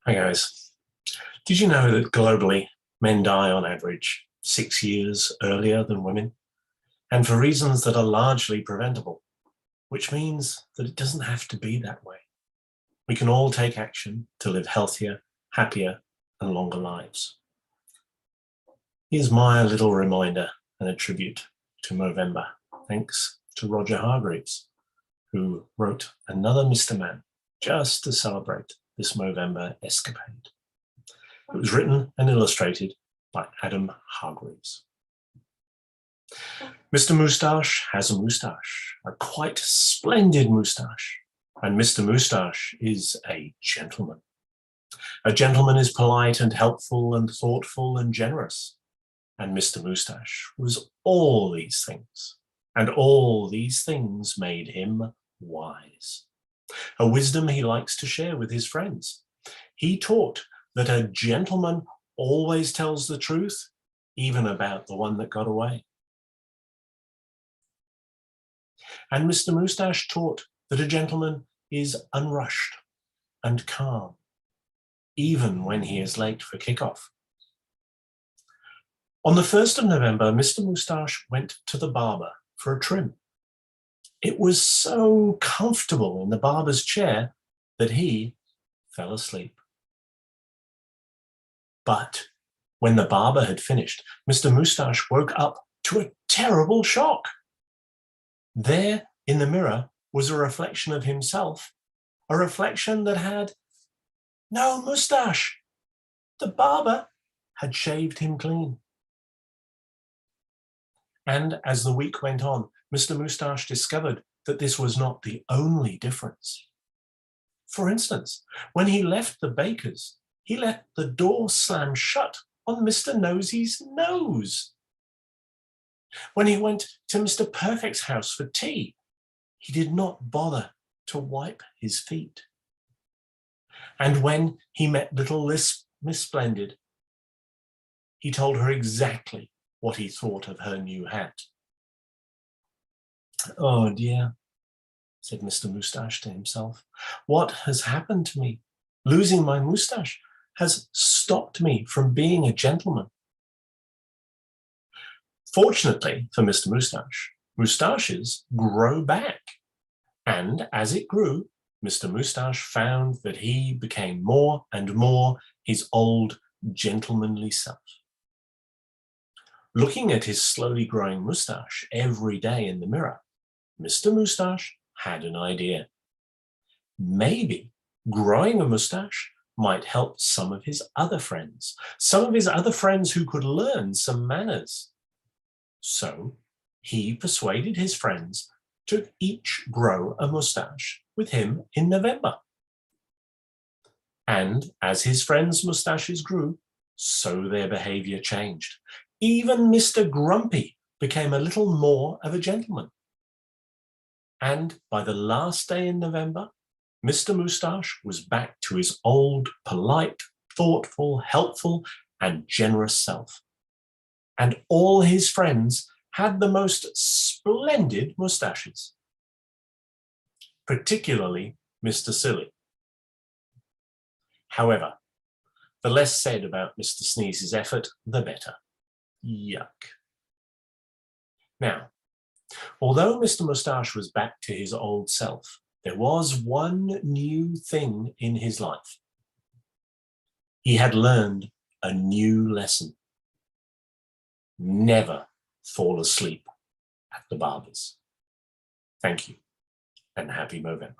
Hi guys. Did you know that globally men die on average 6 years earlier than women? And for reasons that are largely preventable, which means that it doesn't have to be that way. We can all take action to live healthier, happier, and longer lives. Here's my little reminder and a tribute to Movember, thanks to Roger Hargreaves, who wrote another Mr. Man just to celebrate this Movember escapade. It was written and illustrated by Adam Hargreaves. Mr. Moustache has a moustache, a quite splendid moustache, and Mr. Moustache is a gentleman. A gentleman is polite and helpful and thoughtful and generous, and Mr. Moustache was all these things, and all these things made him wise. A wisdom he likes to share with his friends. He taught that a gentleman always tells the truth, even about the one that got away. And Mr. Moustache taught that a gentleman is unrushed and calm, even when he is late for kickoff. On the 1st of November, Mr. Moustache went to the barber for a trim. It was so comfortable in the barber's chair that he fell asleep. But when the barber had finished, Mr. Moustache woke up to a terrible shock. There in the mirror was a reflection of himself, a reflection that had no moustache. The barber had shaved him clean. And as the week went on, Mr. Moustache discovered that this was not the only difference. For instance, when he left the baker's, he let the door slam shut on Mr. Nosy's nose. When he went to Mr. Perfect's house for tea, he did not bother to wipe his feet. And when he met little Miss Splendid, he told her exactly what he thought of her new hat. "Oh dear," said Mr. Moustache to himself. "What has happened to me? Losing my moustache has stopped me from being a gentleman." Fortunately for Mr. Moustache, moustaches grow back. And as it grew, Mr. Moustache found that he became more and more his old gentlemanly self. Looking at his slowly growing moustache every day in the mirror, Mr. Moustache had an idea. Maybe growing a moustache might help some of his other friends who could learn some manners. So he persuaded his friends to each grow a moustache with him in November. And as his friends' moustaches grew, so their behavior changed. Even Mr. Grumpy became a little more of a gentleman. And by the last day in November, Mr. Moustache was back to his old, polite, thoughtful, helpful, and generous self. And all his friends had the most splendid moustaches, particularly Mr. Silly. However, the less said about Mr. Sneeze's effort, the better. Yuck. Now, although Mr. Moustache was back to his old self, there was one new thing in his life. He had learned a new lesson. Never fall asleep at the barber's. Thank you, and happy Movember.